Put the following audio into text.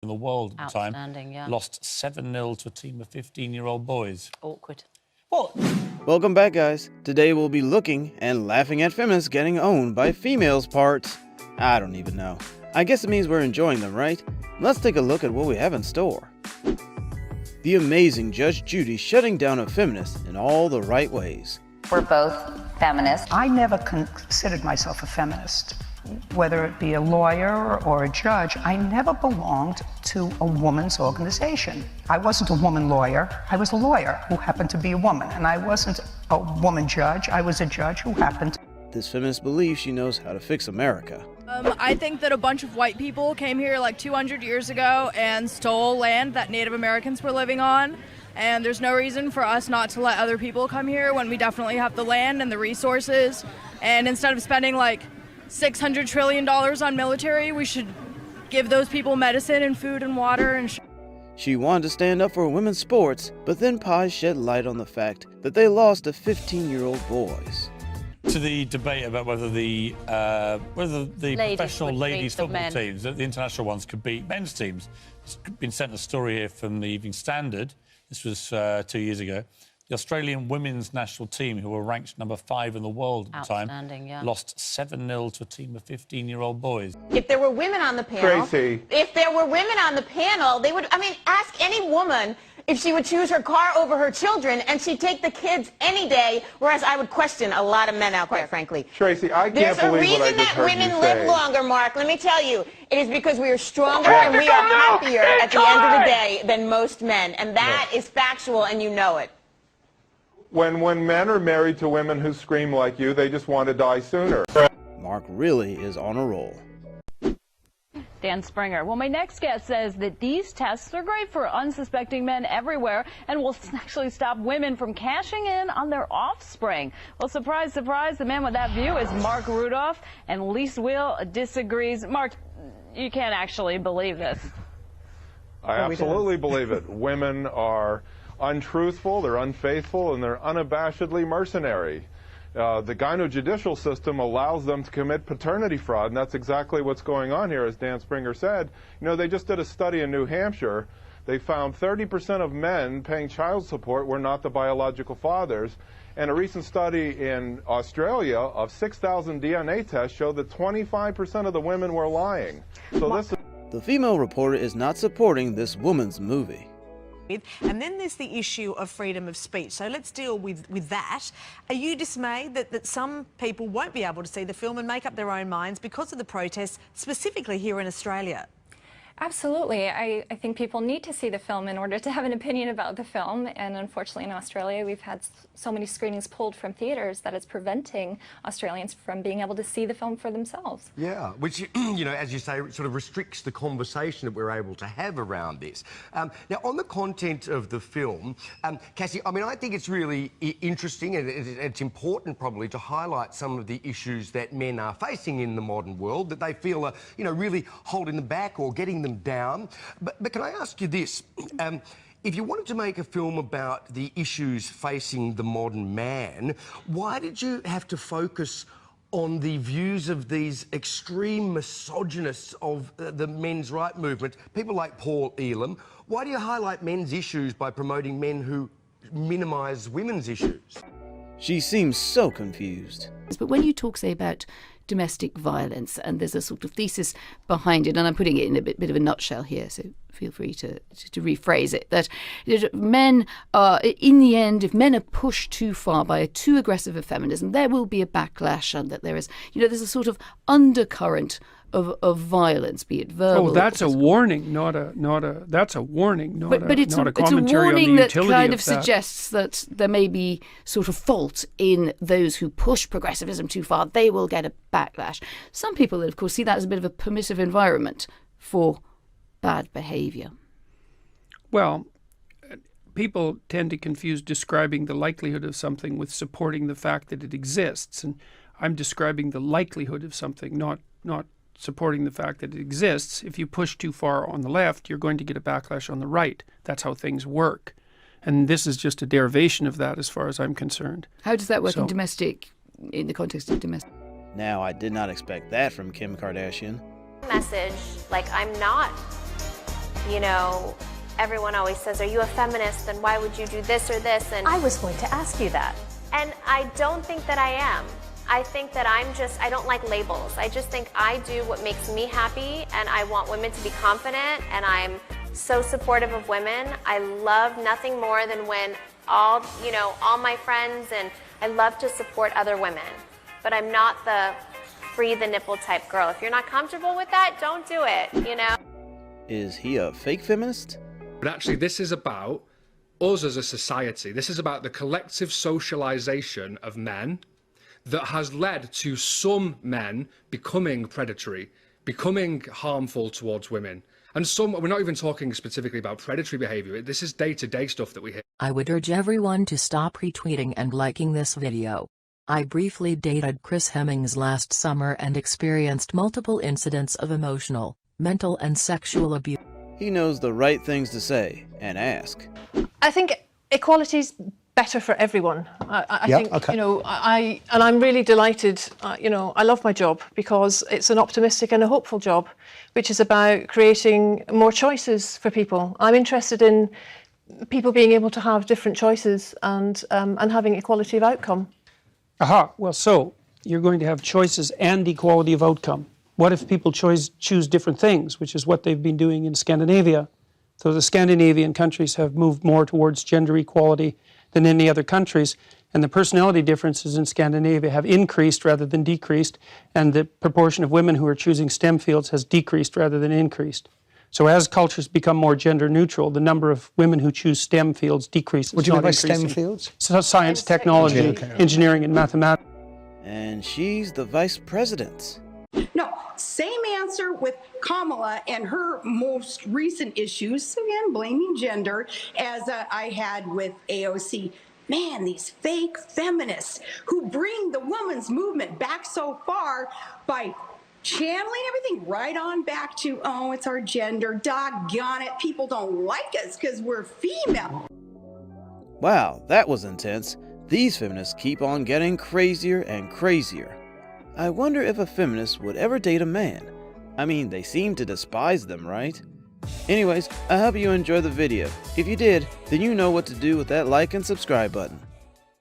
in the world at the time. Outstanding, yeah. Lost 7-0 to a team of 15-year-old boys. Awkward. What? Welcome back, guys. Today we'll be looking and laughing at feminists getting owned by females' parts. I don't even know. I guess it means we're enjoying them, right? Let's take a look at what we have in store. The amazing Judge Judy shutting down a feminist in all the right ways. We're both feminists. I never considered myself a feminist. Whether it be a lawyer or a judge, I never belonged to a woman's organization. I wasn't a woman lawyer. I was a lawyer who happened to be a woman. And I wasn't a woman judge. I was a judge who happened to... This feminist believes she knows how to fix America. I think that a bunch of white people came here like 200 years ago and stole land that Native Americans were living on. And there's no reason for us not to let other people come here when we definitely have the land and the resources. And instead of spending like $600 trillion on military, we should give those people medicine and food and water and She wanted to stand up for women's sports, but then Paz shed light on the fact that they lost to 15-year-old boys. To the debate about whether the professional ladies football teams, the international ones, could beat men's teams. It's been sent a story here from the Evening Standard. This was 2 years ago. The Australian women's national team, who were ranked number 5 in the world at the time, yeah. lost 7-0 to a team of 15-year-old boys. If there were women on the panel, Tracy. If there were women on the panel, they would, ask any woman if she would choose her car over her children, and she'd take the kids any day, whereas I would question a lot of men out there, frankly. Tracy, I can't There's a believe what I reason just that heard women you live say. longer, Mark. Let me tell you. It is because we are stronger and we are happier at the end of the day than most men. And that is factual, and you know it. When men are married to women who scream like you, they just want to die sooner. Mark really is on a roll. Dan Springer. Well, my next guest says that these tests are great for unsuspecting men everywhere and will actually stop women from cashing in on their offspring. Well, surprise, surprise, the man with that view is Mark Rudolph, and Lise Will disagrees. Mark, you can't actually believe this. I absolutely believe it. Women are untruthful, they're unfaithful, and they're unabashedly mercenary. The gyno-judicial system allows them to commit paternity fraud, and that's exactly what's going on here, as Dan Springer said. You know, they just did a study in New Hampshire. They found 30% of men paying child support were not the biological fathers. And a recent study in Australia of 6,000 DNA tests showed that 25% of the women were lying. So this is... The female reporter is not supporting this woman's movie. And then there's the issue of freedom of speech. So let's deal with that. Are you dismayed that some people won't be able to see the film and make up their own minds because of the protests, specifically here in Australia? Absolutely. I think people need to see the film in order to have an opinion about the film. And unfortunately in Australia, we've had so many screenings pulled from theatres that it's preventing Australians from being able to see the film for themselves. Yeah, which, you know, as you say, sort of restricts the conversation that we're able to have around this. Now, on the content of the film, Cassie, I mean, I think it's really interesting and it's important probably to highlight some of the issues that men are facing in the modern world that they feel are, you know, really holding them back or getting them down. But can I ask you this? If you wanted to make a film about the issues facing the modern man, why did you have to focus on the views of these extreme misogynists of the men's right movement, people like Paul Elam? Why do you highlight men's issues by promoting men who minimise women's issues? She seems so confused. But when you talk, say, about domestic violence, and there's a sort of thesis behind it, and I'm putting it in a bit of a nutshell here, so feel free to rephrase it, that men are, in the end, if men are pushed too far by a too aggressive a feminism, there will be a backlash, and that there is, you know, there's a sort of undercurrent of violence, be it verbal. Oh, that's a warning, that's a warning, not a commentary it's a warning on the that utility kind of of that. suggests that there may be sort of fault in those who push progressivism too far. They will get a backlash. Some people, of course, see that as a bit of a permissive environment for bad behaviour. Well, people tend to confuse describing the likelihood of something with supporting the fact that it exists, and I'm describing the likelihood of something, not supporting the fact that it exists. If you push too far on the left, you're going to get a backlash on the right. That's how things work. And this is just a derivation of that as far as I'm concerned. How does that work in the context of domestic? Now, I did not expect that from Kim Kardashian. Message, like, I'm not you know, everyone always says, are you a feminist? Then why would you do this or this? And I was going to ask you that. And I don't think that I am. I think that I don't like labels. I just think I do what makes me happy, and I want women to be confident, and I'm so supportive of women. I love nothing more than when all my friends, and I love to support other women. But I'm not the free the nipple type girl. If you're not comfortable with that, don't do it, you know? Is he a fake feminist? But actually, this is about us as a society. This is about the collective socialization of men that has led to some men becoming predatory, becoming harmful towards women. And some, we're not even talking specifically about predatory behavior. This is day-to-day stuff that we hear. I would urge everyone to stop retweeting and liking this video. I briefly dated Chris Hemmings last summer and experienced multiple incidents of emotional, mental and sexual abuse. He knows the right things to say and ask. I think equality's better for everyone. I think, okay. you know, and I'm really delighted, you know, I love my job because it's an optimistic and a hopeful job, which is about creating more choices for people. I'm interested in people being able to have different choices and having equality of outcome. Aha, well, so you're going to have choices and equality of outcome. What if people choose different things, which is what they've been doing in Scandinavia? So the Scandinavian countries have moved more towards gender equality than any other countries, and the personality differences in Scandinavia have increased rather than decreased, and the proportion of women who are choosing STEM fields has decreased rather than increased. So as cultures become more gender neutral, the number of women who choose STEM fields decreases. What do you mean by increasing. STEM fields? So science, technology, engineering, and mathematics. And she's the vice president. No, same answer with Kamala and her most recent issues, again, blaming gender, as I had with AOC. Man, these fake feminists who bring the women's movement back so far by channeling everything right on back to, oh, it's our gender, doggone it, people don't like us because we're female. Wow, that was intense. These feminists keep on getting crazier and crazier. I wonder if a feminist would ever date a man. I mean, they seem to despise them, right? Anyways, I hope you enjoyed the video. If you did, then you know what to do with that like and subscribe button.